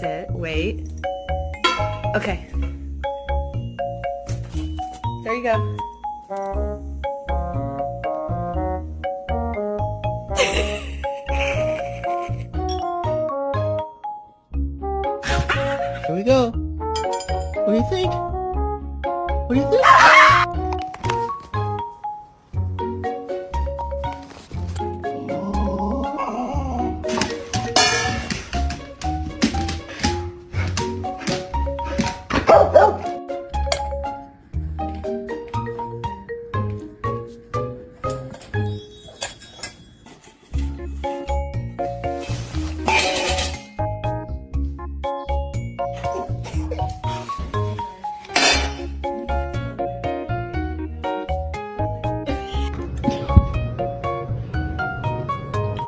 Sit, wait. Okay. There you go. Here we go. What do you think? What do you think?